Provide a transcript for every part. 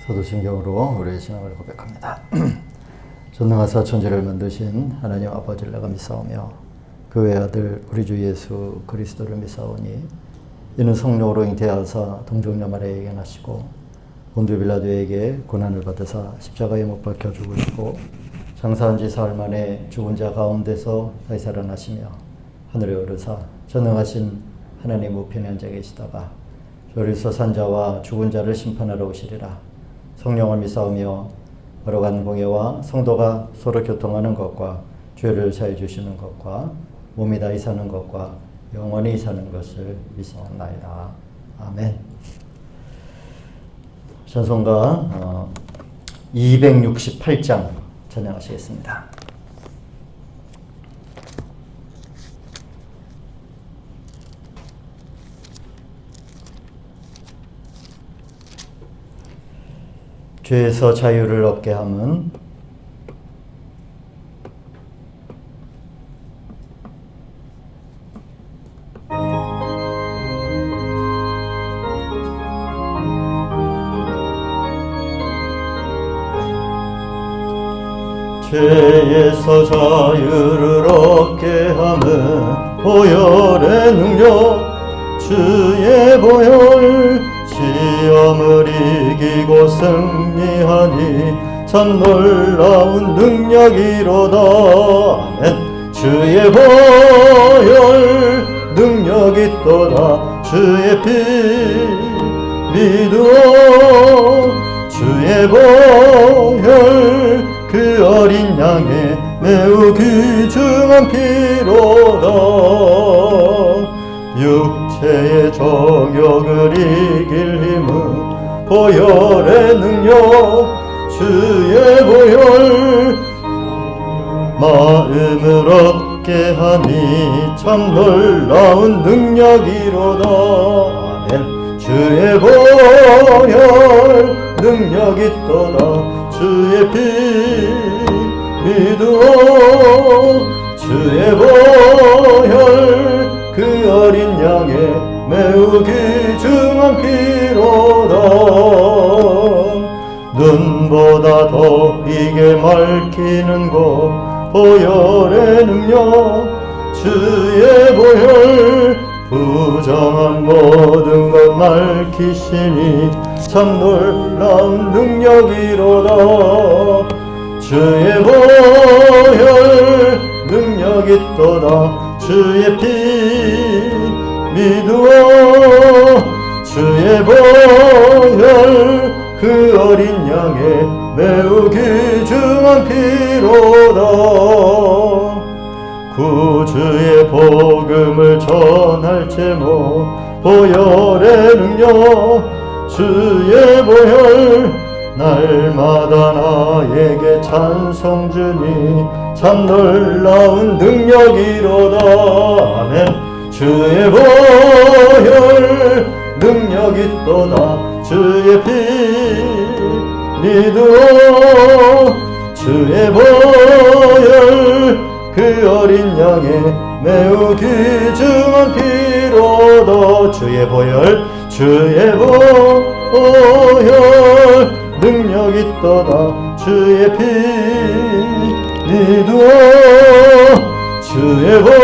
사도신경으로 우리의 신앙을 고백합니다. 전능하사 천지를 만드신 하나님 아버지를 내가 믿사오며 그 외아들 우리 주 예수 그리스도를 믿사오니 이는 성령으로 잉태하사 동정녀 마리아에게 나시고 본디오 빌라도에게 고난을 받으사 십자가에 못 박혀 죽으시고 장사한 지 사흘 만에 죽은 자 가운데서 다시 살아나시며 하늘에 오르사 전능하신 하나님 우편에 앉아 계시다가 저리서 산 자와 죽은 자를 심판하러 오시리라. 성령을 믿사오며 거룩한 공예와 성도가 서로 교통하는 것과 죄를 사해 주시는 것과 몸이 다시 사는 것과 영원히 사는 것을 믿사옵나이다. 아멘. 찬송가 268장 찬양하시겠습니다. 죄에서 자유를 얻게 함은 죄에서 자유를 얻게 함은 보혈의 능력 주의 보혈 시험을 이기고 승리하니 참 놀라운 능력이로다. 아멘. 주의 보혈 능력이 또다. 주의 피 믿으오. 주의 보혈 그 어린 양의 매우 귀중한 피로다. 육체의 정욕을 이길 힘은 보혈의 능력 주의 보혈 마음을 얻게 하니 참 놀라운 능력이로다. 아멘. 주의 보혈 능력이 또다. 주의 피 믿으오. 주의 보혈 그 어린 양의 매우 귀중한 피로다. 눈보다 더 이게 맑히는 것 보혈의 능력 주의 보혈 부정한 모든 것 맑히시니 참 놀라운 능력이로다. 주의 보혈 능력이 또다. 주의 피 믿으오. 주의 보혈 그 어린 양의 매우 귀중한 피로다. 구주의 복음을 전할 제목 보혈의 능력 주의 보혈 날마다 나에게 찬송 주니 참 놀라운 능력이로다. 아멘. 주의 보혈 능력이 또다. 주의 피 믿으오. 주의 보혈 그 어린 양의 매우 귀중한 피로다. 주의 보혈 주의 보혈 능력이 또다. 주의 피 믿으오. 주의 보혈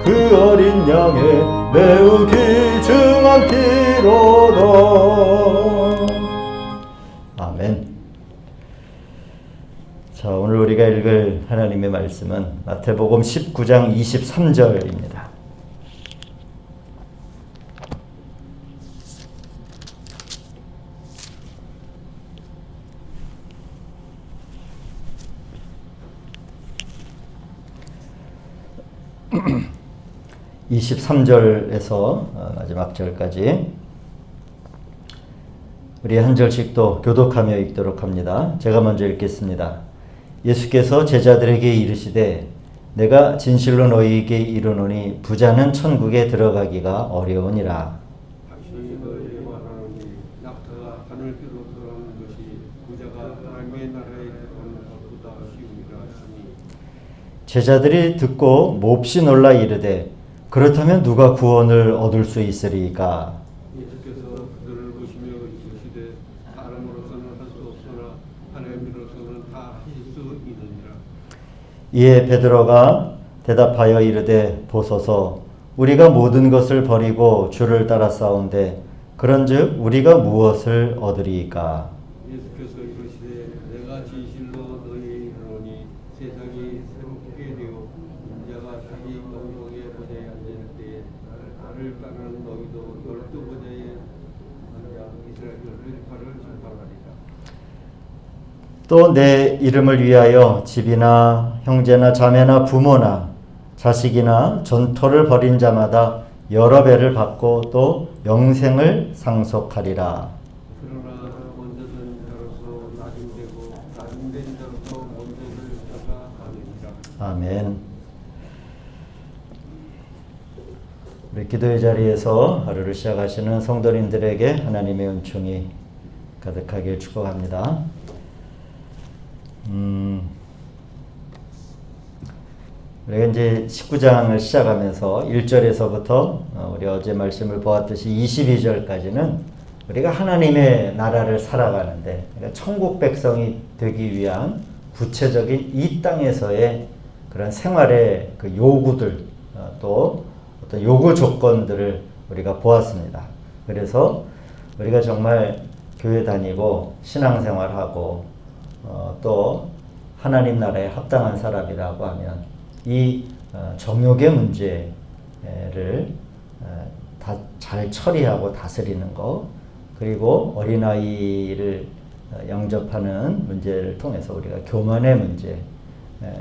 그 어린 양의 매우 귀중한 피로다. 아멘. 자, 오늘 우리가 읽을 하나님의 말씀은 마태복음 19장 23절입니다. (23절에서) 마지막 절까지 우리 한 절씩 또 교독하며 읽도록 합니다. 제가 먼저 읽겠습니다. 예수께서 제자들에게 이르시되 내가 진실로 너희에게 이르노니 부자는 천국에 들어가기가 어려우니라. 당신이 너희에게 말하노니 낙타가 하늘길로 들어가는 것이 부자가 하나님의 나라에 들어가는 것보다 쉬우니라 하시니. 제자들이 듣고 몹시 놀라 이르되 그렇다면 누가 구원을 얻을 수 있으리까? 예수께서 그들을 보시며 이르시되 이에 베드로가 대답하여 이르되 보소서 우리가 모든 것을 버리고 주를 따라 싸운데 그런즉 우리가 무엇을 얻으리이까? 예수께서 이르시되 내가 진실로 너희에게 이르노니 세상이 새롭게 되어 인자가 자기 영광의 보좌에 앉을 때에 나를 따르는 너희도 12보좌에 앉아 이스라엘의 일파를 심판하리라. 또 내 이름을 위하여 집이나 형제나 자매나 부모나 자식이나 전토를 벌인 자마다 여러 배를 받고 또 영생을 상속하리라. 그러나 먼저 된 자로서 나중되고 나중된 자로서 먼저를 자가 아니니라. 아멘. 우리 기도의 자리에서 하루를 시작하시는 성도님들에게 하나님의 은총이 가득하길 축복합니다. 우리가 이제 19장을 시작하면서 1절에서부터 우리 어제 말씀을 보았듯이 22절까지는 우리가 하나님의 나라를 살아가는데 그러니까 천국 백성이 되기 위한 구체적인 이 땅에서의 그런 생활의 그 요구들 또 어떤 요구 조건들을 우리가 보았습니다. 그래서 우리가 정말 교회 다니고 신앙생활하고 또 하나님 나라에 합당한 사람이라고 하면 이 정욕의 문제를 다 잘 처리하고 다스리는 것 그리고 어린아이를 영접하는 문제를 통해서 우리가 교만의 문제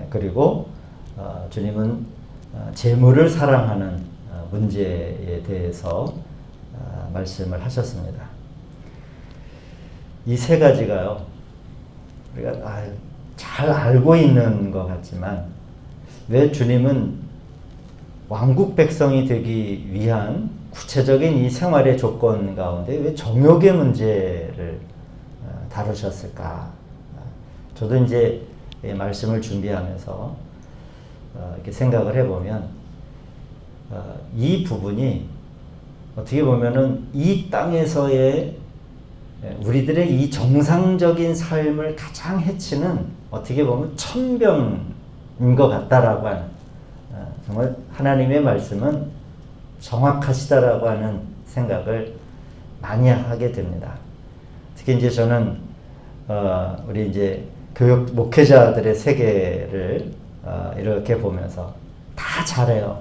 그리고 주님은 재물을 사랑하는 문제에 대해서 말씀을 하셨습니다. 이 세 가지가요 우리가 잘 알고 있는 것 같지만 왜 주님은 왕국 백성이 되기 위한 구체적인 이 생활의 조건 가운데 왜 정욕의 문제를 다루셨을까? 저도 이제 말씀을 준비하면서 이렇게 생각을 해보면 이 부분이 어떻게 보면은 이 땅에서의 우리들의 이 정상적인 삶을 가장 해치는 어떻게 보면 천병인 것 같다라고 하는 정말 하나님의 말씀은 정확하시다라고 하는 생각을 많이 하게 됩니다. 특히 이제 저는 우리 이제 교육 목회자들의 세계를 이렇게 보면서 다 잘해요.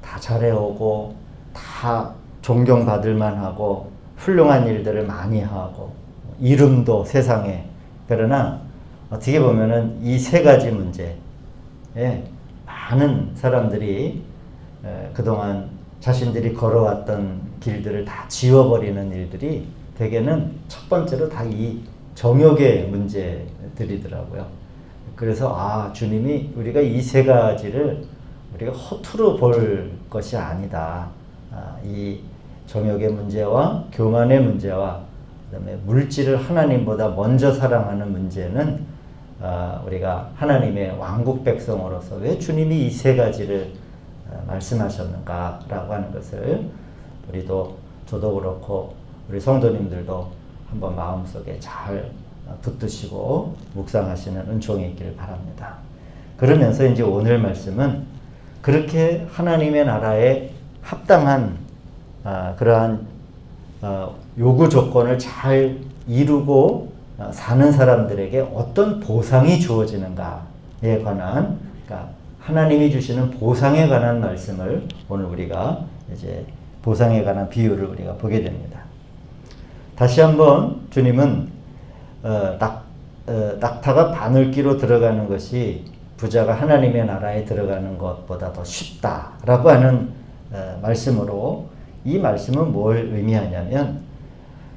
다 잘해오고 다 존경받을 만하고 훌륭한 일들을 많이 하고 이름도 세상에 그러나 어떻게 보면은 이 세 가지 문제에 많은 사람들이 그동안 자신들이 걸어왔던 길들을 다 지워버리는 일들이 대개는 첫 번째로 다 이 정욕의 문제들이더라고요. 그래서 주님이 우리가 이 세 가지를 우리가 허투루 볼 것이 아니다. 이 정욕의 문제와 교만의 문제와 그다음에 물질을 하나님보다 먼저 사랑하는 문제는 우리가 하나님의 왕국 백성으로서 왜 주님이 이 세 가지를 말씀하셨는가라고 하는 것을 우리도 저도 그렇고 우리 성도님들도 한번 마음속에 잘 붙드시고 묵상하시는 은총이 있기를 바랍니다. 그러면서 이제 오늘 말씀은 그렇게 하나님의 나라에 합당한 그러한 요구 조건을 잘 이루고 사는 사람들에게 어떤 보상이 주어지는가에 관한 그러니까 하나님이 주시는 보상에 관한 말씀을 오늘 우리가 이제 보상에 관한 비유를 우리가 보게 됩니다. 다시 한번 주님은 낙타가 바늘기로 들어가는 것이 부자가 하나님의 나라에 들어가는 것보다 더 쉽다라고 하는 말씀으로 이 말씀은 뭘 의미하냐면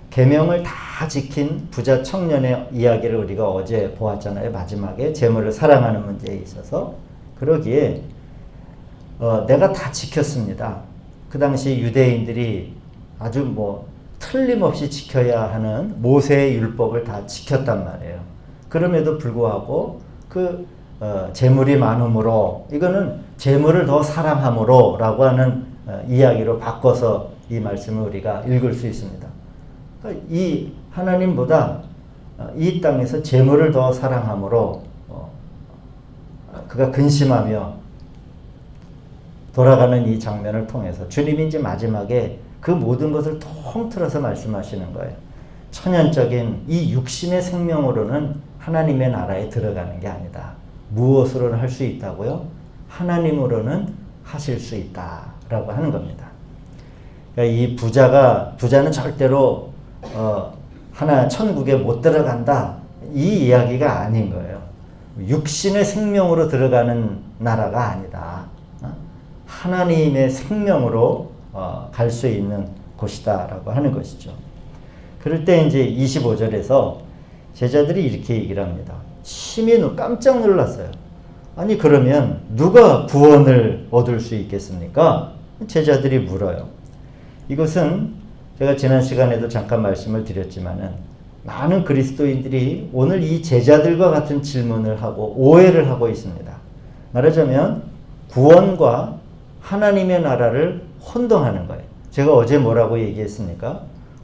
계명을 다 지킨 부자 청년의 이야기를 우리가 어제 보았잖아요. 마지막에 재물을 사랑하는 문제에 있어서 그러기에 내가 다 지켰습니다. 그 당시 유대인들이 아주 틀림없이 지켜야 하는 모세의 율법을 다 지켰단 말이에요. 그럼에도 불구하고 그 재물이 많음으로 이거는 재물을 더 사랑함으로 라고 하는 이야기로 바꿔서 이 말씀을 우리가 읽을 수 있습니다. 그러니까 이 하나님보다 이 땅에서 재물을 더 사랑함으로 그가 근심하며 돌아가는 이 장면을 통해서 주님이 이제 마지막에 그 모든 것을 통틀어서 말씀하시는 거예요. 천연적인 이 육신의 생명으로는 하나님의 나라에 들어가는 게 아니다. 무엇으로는 할 수 있다고요? 하나님으로는 하실 수 있다라고 하는 겁니다. 그러니까 이 부자는 절대로 천국에 못 들어간다, 이 이야기가 아닌 거예요. 육신의 생명으로 들어가는 나라가 아니다. 하나님의 생명으로 갈 수 있는 곳이다라고 하는 것이죠. 그럴 때 이제 25절에서 제자들이 이렇게 얘기를 합니다. 심히 깜짝 놀랐어요. 아니 그러면 누가 구원을 얻을 수 있겠습니까? 제자들이 물어요. 이것은 제가 지난 시간에도 잠깐 말씀을 드렸지만은 많은 그리스도인들이 오늘 이 제자들과 같은 질문을 하고 오해를 하고 있습니다. 말하자면 구원과 하나님의 나라를 혼동하는 거예요. 제가 어제 뭐라고 얘기했습니까?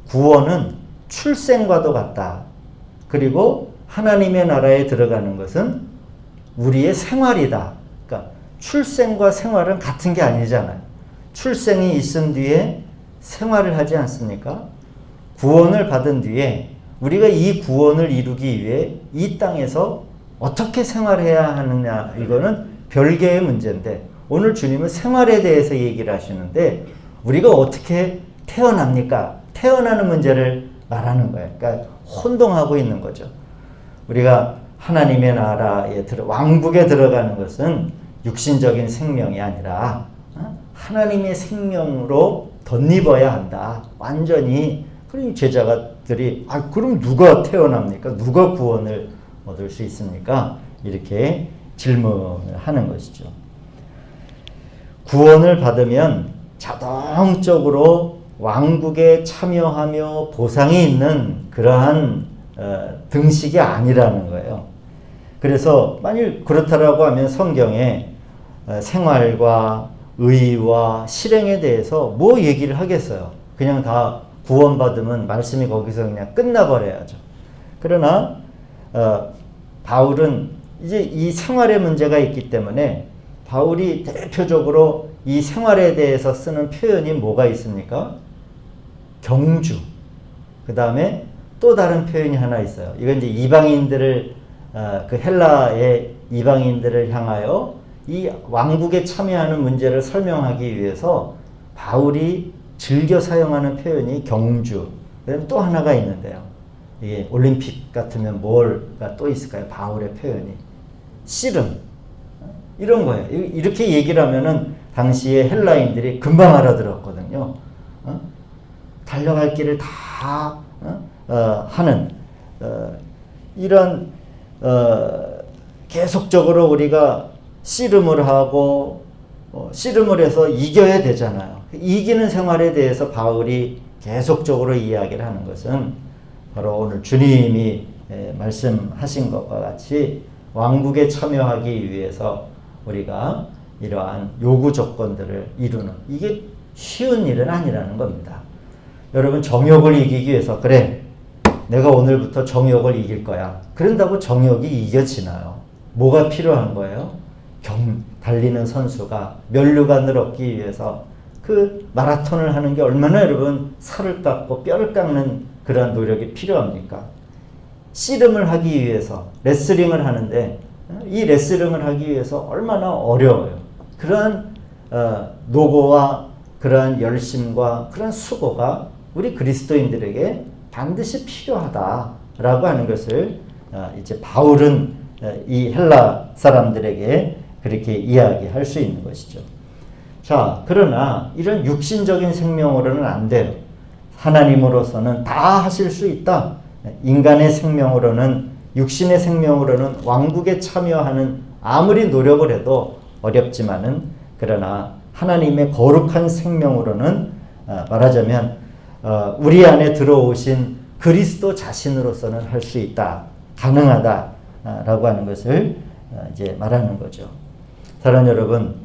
구원은 출생과도 같다. 그리고 하나님의 나라에 들어가는 것은 우리의 생활이다. 그러니까 출생과 생활은 같은 게 아니잖아요. 출생이 있은 뒤에 생활을 하지 않습니까? 구원을 받은 뒤에 우리가 이 구원을 이루기 위해 이 땅에서 어떻게 생활해야 하느냐, 이거는 별개의 문제인데 오늘 주님은 생활에 대해서 얘기를 하시는데 우리가 어떻게 태어납니까? 태어나는 문제를 말하는 거예요. 그러니까 혼동하고 있는 거죠. 우리가 하나님의 나라에 왕국에 들어가는 것은 육신적인 생명이 아니라 하나님의 생명으로 덧입어야 한다. 완전히. 그럼 제자들이 그럼 누가 태어납니까? 누가 구원을 얻을 수 있습니까? 이렇게 질문을 하는 것이죠. 구원을 받으면 자동적으로 왕국에 참여하며 보상이 있는 그러한 등식이 아니라는 거예요. 그래서 만일 그렇다라고 하면 성경에 생활과 의와 실행에 대해서 뭐 얘기를 하겠어요? 그냥 다 구원받으면 말씀이 거기서 그냥 끝나버려야죠. 그러나 바울은 이제 이 생활의 문제가 있기 때문에 바울이 대표적으로 이 생활에 대해서 쓰는 표현이 뭐가 있습니까? 경주. 그 다음에 또 다른 표현이 하나 있어요. 이건 이제 이방인들을 그 헬라의 이방인들을 향하여 이 왕국에 참여하는 문제를 설명하기 위해서 바울이 즐겨 사용하는 표현이 경주. 그다음에 또 하나가 있는데요. 이게 올림픽 같으면 뭐가 또 있을까요? 바울의 표현이 씨름. 이런 거예요. 이렇게 얘기를 하면은 당시에 헬라인들이 금방 알아들었거든요. 달려갈 길을 다 하는 이런 계속적으로 우리가 씨름을 하고 씨름을 해서 이겨야 되잖아요. 이기는 생활에 대해서 바울이 계속적으로 이야기를 하는 것은 바로 오늘 주님이 말씀하신 것과 같이 왕국에 참여하기 위해서 우리가 이러한 요구 조건들을 이루는, 이게 쉬운 일은 아니라는 겁니다. 여러분, 정욕을 이기기 위해서 그래 내가 오늘부터 정욕을 이길 거야. 그런다고 정욕이 이겨지나요? 뭐가 필요한 거예요? 달리는 선수가 면류관을 얻기 위해서 그 마라톤을 하는 게 얼마나 여러분 살을 깎고 뼈를 깎는 그러한 노력이 필요합니까? 씨름을 하기 위해서 레슬링을 하는데 이 레슬링을 하기 위해서 얼마나 어려워요. 그러한 노고와 그러한 열심과 그런 수고가 우리 그리스도인들에게 반드시 필요하다라고 하는 것을 이제 바울은 이 헬라 사람들에게 그렇게 이야기할 수 있는 것이죠. 자, 그러나 이런 육신적인 생명으로는 안 돼요. 하나님으로서는 다 하실 수 있다. 인간의 생명으로는, 육신의 생명으로는 왕국에 참여하는 아무리 노력을 해도 어렵지만은, 그러나 하나님의 거룩한 생명으로는 말하자면 우리 안에 들어오신 그리스도 자신으로서는 할 수 있다, 가능하다라고 하는 것을 이제 말하는 거죠. 사랑하는 여러분,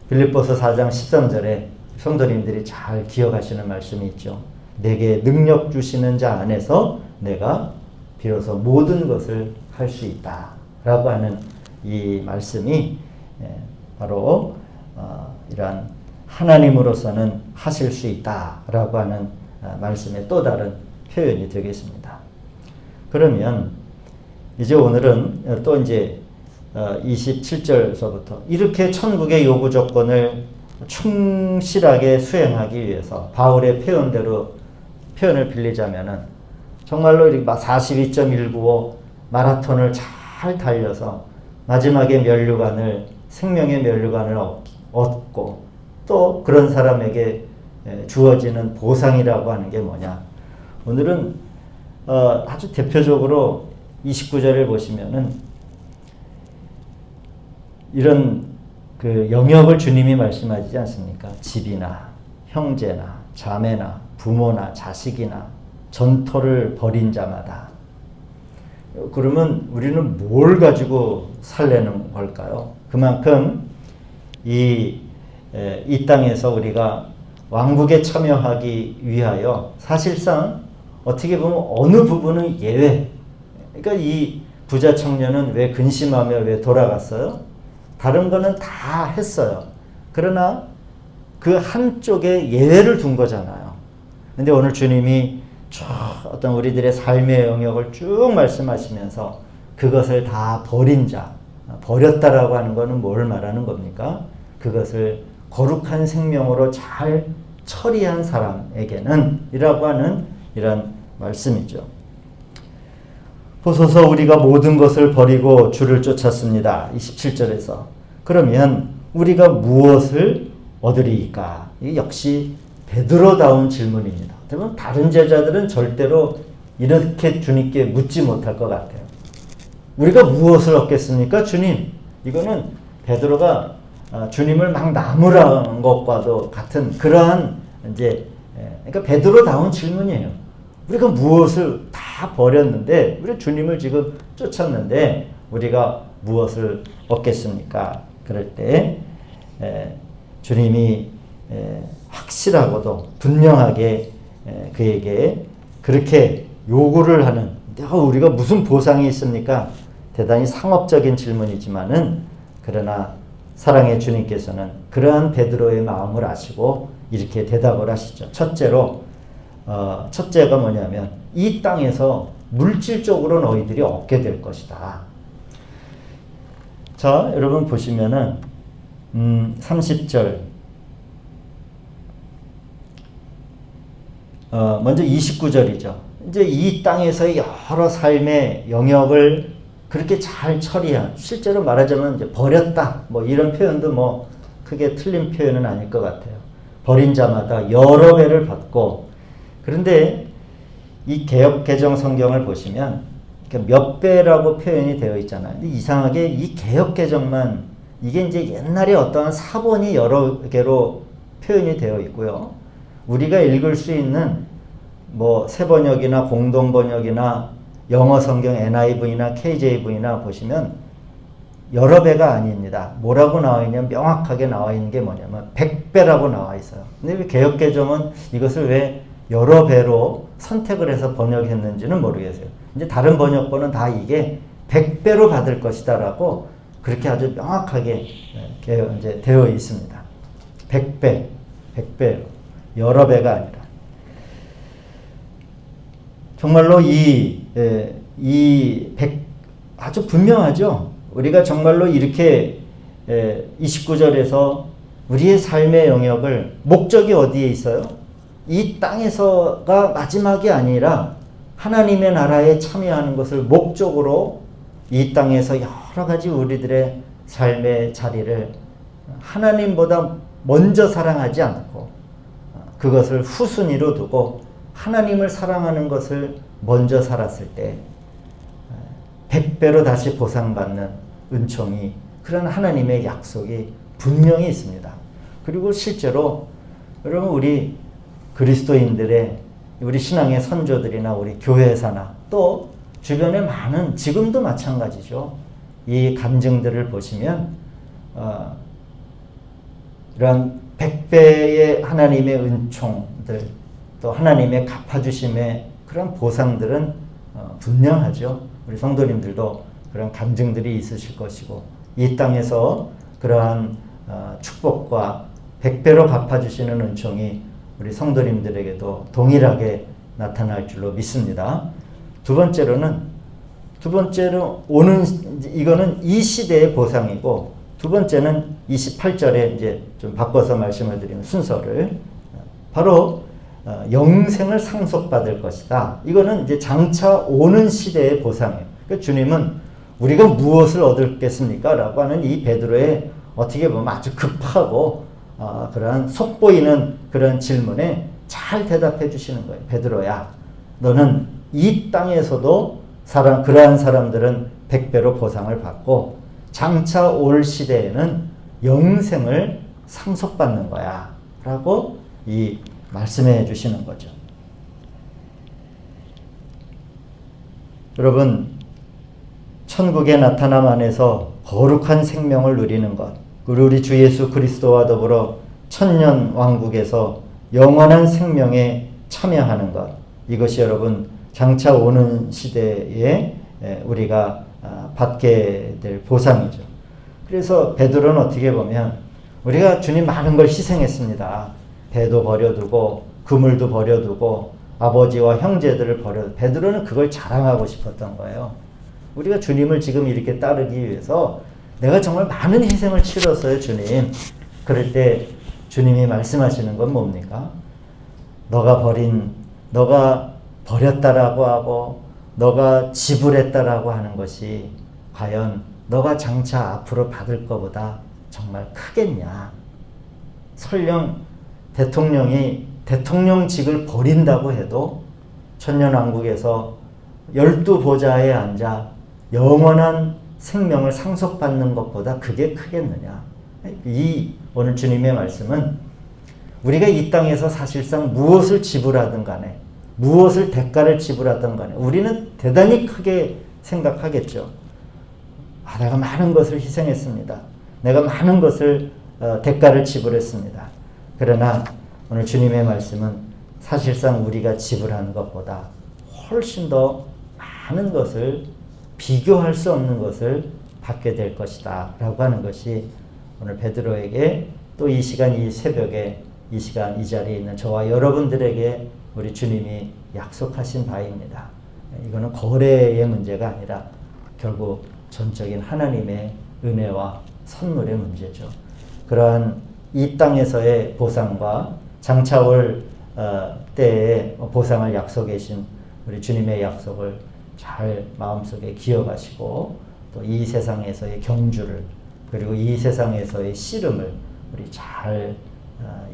빌립보서 4장 13절에 성도님들이 잘 기억하시는 말씀이 있죠. 내게 능력 주시는 자 안에서 내가 비로소 모든 것을 할 수 있다 라고 하는 이 말씀이 바로 이러한 하나님으로서는 하실 수 있다라고 하는 말씀의 또 다른 표현이 되겠습니다. 그러면 이제 오늘은 또 이제 27절서부터 이렇게 천국의 요구 조건을 충실하게 수행하기 위해서 바울의 표현을 빌리자면은 정말로 42.195 마라톤을 잘 달려서 마지막에 생명의 면류관을 얻고 또 그런 사람에게 주어지는 보상이라고 하는 게 뭐냐. 오늘은 아주 대표적으로 29절을 보시면은 이런 그 영역을 주님이 말씀하시지 않습니까? 집이나 형제나 자매나 부모나 자식이나 전토를 벌인 자마다. 그러면 우리는 뭘 가지고 살려는 걸까요? 그만큼 이 땅에서 우리가 왕국에 참여하기 위하여 사실상 어떻게 보면 어느 부분은 예외. 그러니까 이 부자 청년은 왜 근심하며 왜 돌아갔어요? 다른 거는 다 했어요. 그러나 그 한쪽에 예외를 둔 거잖아요. 근데 오늘 주님이 쭉 어떤 우리들의 삶의 영역을 쭉 말씀하시면서 그것을 다 버린 자, 버렸다라고 하는 것은 뭘 말하는 겁니까? 그것을 거룩한 생명으로 잘 처리한 사람에게는 이라고 하는 이런 말씀이죠. 보소서 우리가 모든 것을 버리고 주를 쫓았습니다. 27절에서. 그러면 우리가 무엇을 얻으리이까? 이게 역시 베드로다운 질문입니다. 그러면 다른 제자들은 절대로 이렇게 주님께 묻지 못할 것 같아요. 우리가 무엇을 얻겠습니까? 주님. 이거는 베드로가 주님을 막 나무란 것과도 같은 그러한 그러니까 베드로다운 질문이에요. 우리가 무엇을 다 버렸는데 우리 주님을 지금 쫓았는데 우리가 무엇을 얻겠습니까? 그럴 때 주님이 확실하고도 분명하게 그에게 그렇게 요구를 하는 우리가 무슨 보상이 있습니까? 대단히 상업적인 질문이지만은 그러나 사랑의 주님께서는 그러한 베드로의 마음을 아시고 이렇게 대답을 하시죠. 첫째가 뭐냐면 이 땅에서 물질적으로 너희들이 얻게 될 것이다. 자, 여러분 보시면은 30절 먼저 29절이죠. 이제 이 땅에서의 여러 삶의 영역을 그렇게 잘 처리한, 실제로 말하자면 이제 버렸다, 뭐 이런 표현도 뭐 크게 틀린 표현은 아닐 것 같아요. 버린 자마다 여러 배를 받고, 그런데 이 개역 개정 성경을 보시면 몇 배라고 표현이 되어 있잖아요. 근데 이상하게 이 개역 개정만 이게 이제 옛날에 어떠한 사본이 여러 개로 표현이 되어 있고요. 우리가 읽을 수 있는 뭐 새번역이나 공동번역이나 영어 성경 NIV나 KJV나 보시면 여러 배가 아닙니다. 뭐라고 나와 있냐면 명확하게 나와 있는 게 뭐냐면 100배라고 나와 있어요. 근데 개역 개정은 이것을 왜 여러 배로 선택을 해서 번역했는지는 모르겠어요. 이제 다른 번역본은 다 이게 100배로 받을 것이다라고 그렇게 아주 명확하게 이제 되어 있습니다. 100배로 여러 배가 아니라. 정말로 아주 분명하죠. 우리가 정말로 이렇게 29절에서 우리의 삶의 영역을 목적이 어디에 있어요? 이 땅에서가 마지막이 아니라 하나님의 나라에 참여하는 것을 목적으로 이 땅에서 여러 가지 우리들의 삶의 자리를 하나님보다 먼저 사랑하지 않고 그것을 후순위로 두고 하나님을 사랑하는 것을 먼저 살았을 때 100배로 다시 보상받는 은총이, 그런 하나님의 약속이 분명히 있습니다. 그리고 실제로 여러분 우리 그리스도인들의 우리 신앙의 선조들이나 우리 교회사나 또 주변에 많은, 지금도 마찬가지죠. 이 간증들을 보시면 이런 100배의 하나님의 은총들, 또 하나님의 갚아주심의 그런 보상들은 분명하죠. 우리 성도님들도 그런 간증들이 있으실 것이고 이 땅에서 그러한 축복과 100배로 갚아주시는 은총이 우리 성도님들에게도 동일하게 나타날 줄로 믿습니다. 두 번째로 이거는 이 시대의 보상이고, 두 번째는 28절에 이제 좀 바꿔서 말씀을 드리는 순서를, 바로 영생을 상속받을 것이다. 이거는 이제 장차 오는 시대의 보상이에요. 그러니까 주님은 우리가 무엇을 얻겠습니까? 라고 하는 이 베드로의 어떻게 보면 아주 급하고 그러한 속보이는 그런 질문에 잘 대답해 주시는 거예요. 베드로야, 너는 이 땅에서도 그러한 사람들은 100배로 보상을 받고 장차 올 시대에는 영생을 상속받는 거야 라고 이 말씀해 주시는 거죠. 여러분, 천국의 나타남 안에서 거룩한 생명을 누리는 것, 그리고 우리 주 예수 그리스도와 더불어 천년 왕국에서 영원한 생명에 참여하는 것, 이것이 여러분 장차 오는 시대에 우리가 받게 될 보상이죠. 그래서 베드로는 어떻게 보면 우리가 주님 많은 걸 희생했습니다. 배도 버려두고 그물도 버려두고 아버지와 형제들을 버려두고, 베드로는 그걸 자랑하고 싶었던 거예요. 우리가 주님을 지금 이렇게 따르기 위해서 내가 정말 많은 희생을 치렀어요, 주님. 그럴 때 주님이 말씀하시는 건 뭡니까? 너가 버렸다라고 하고 너가 지불했다라고 하는 것이 과연 너가 장차 앞으로 받을 것보다 정말 크겠냐? 설령 대통령이 대통령직을 버린다고 해도 천년왕국에서 12보좌에 앉아 영원한 생명을 상속받는 것보다 그게 크겠느냐? 이 오늘 주님의 말씀은 우리가 이 땅에서 사실상 무엇을 지불하든 간에, 무엇을 대가를 지불하든 간에 우리는 대단히 크게 생각하겠죠. 내가 많은 것을 희생했습니다. 내가 많은 것을 대가를 지불했습니다. 그러나 오늘 주님의 말씀은 사실상 우리가 지불하는 것보다 훨씬 더 많은 것을, 비교할 수 없는 것을 받게 될 것이다 라고 하는 것이 오늘 베드로에게, 또 이 시간, 이 새벽에, 이 시간, 이 자리에 있는 저와 여러분들에게 우리 주님이 약속하신 바입니다. 이거는 거래의 문제가 아니라 결국 전적인 하나님의 은혜와 선물의 문제죠. 그러한 이 땅에서의 보상과 장차 올 때의 보상을 약속해 주신 우리 주님의 약속을 잘 마음속에 기억하시고, 또 이 세상에서의 경주를, 그리고 이 세상에서의 씨름을 우리 잘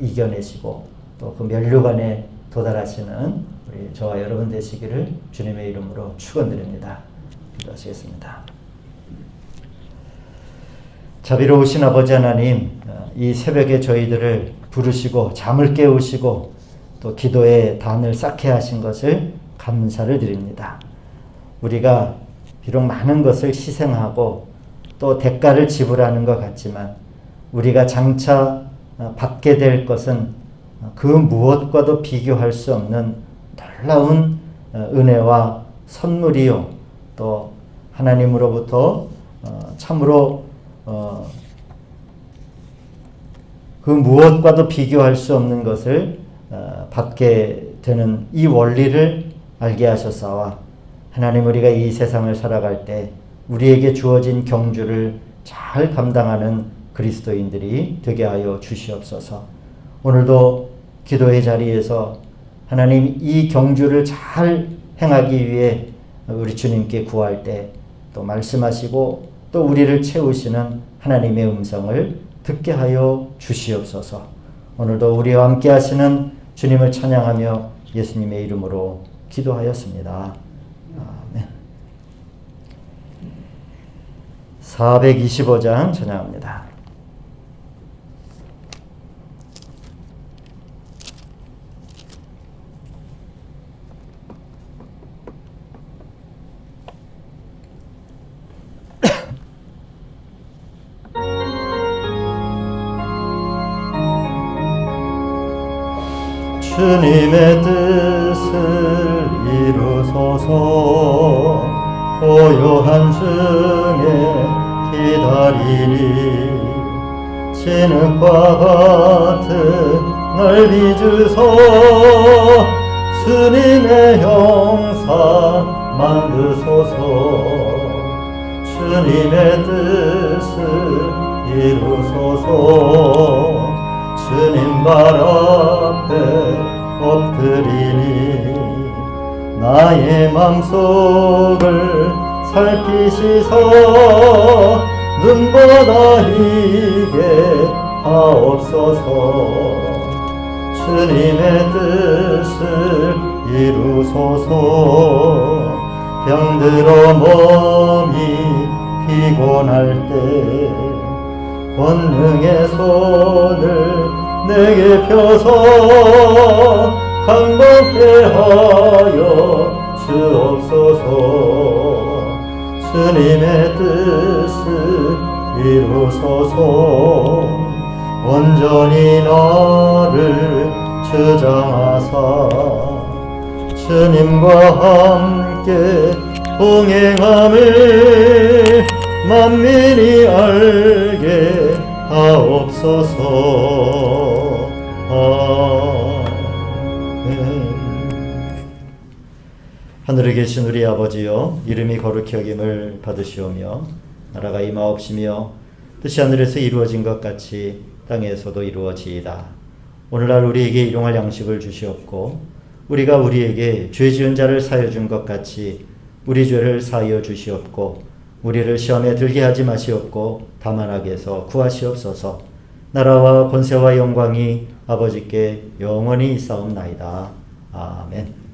이겨내시고 또 그 면류관에 도달하시는 우리 저와 여러분 되시기를 주님의 이름으로 축원드립니다. 기도하시겠습니다. 자비로우신 아버지 하나님, 이 새벽에 저희들을 부르시고 잠을 깨우시고 또 기도의 단을 쌓게 하신 것을 감사를 드립니다. 우리가 비록 많은 것을 희생하고 또 대가를 지불하는 것 같지만 우리가 장차 받게 될 것은 그 무엇과도 비교할 수 없는 놀라운 은혜와 선물이요, 또 하나님으로부터 참으로 그 무엇과도 비교할 수 없는 것을 받게 되는 이 원리를 알게 하셨사와, 하나님, 우리가 이 세상을 살아갈 때 우리에게 주어진 경주를 잘 감당하는 그리스도인들이 되게 하여 주시옵소서. 오늘도 기도의 자리에서 하나님, 이 경주를 잘 행하기 위해 우리 주님께 구할 때 또 말씀하시고 또 우리를 채우시는 하나님의 음성을 듣게 하여 주시옵소서. 오늘도 우리와 함께 하시는 주님을 찬양하며 예수님의 이름으로 기도하였습니다. 아멘. 425장 찬양합니다. 주님의 뜻을 이루소서. 고요한 중에 기다리니 진흙과 같은 넓이 주소 주님의 형상 만드소서 주님의 뜻을 이루소서 주님 발 앞에 엎드리니 나의 맘속을 살피시서 눈보다 희게 하옵소서 주님의 뜻을 이루소서 병들어 몸이 피곤할 때 권능의 손을 내게 펴서 강건케 하여 주옵소서 주님의 뜻을 이루소서 온전히 나를 주장하사 주님과 함께 동행함을 만민이 알게 하옵소서. 아멘. 하늘에 계신 우리 아버지여, 이름이 거룩히 여김을 받으시오며 나라가 임하옵시며 뜻이 하늘에서 이루어진 것 같이 땅에서도 이루어지이다. 오늘날 우리에게 일용할 양식을 주시옵고 우리가 우리에게 죄 지은 자를 사하여 준 것 같이 우리 죄를 사하여 주시옵고 우리를 시험에 들게 하지 마시옵고 다만 악에서 구하시옵소서. 나라와 권세와 영광이 아버지께 영원히 있사옵나이다. 아멘.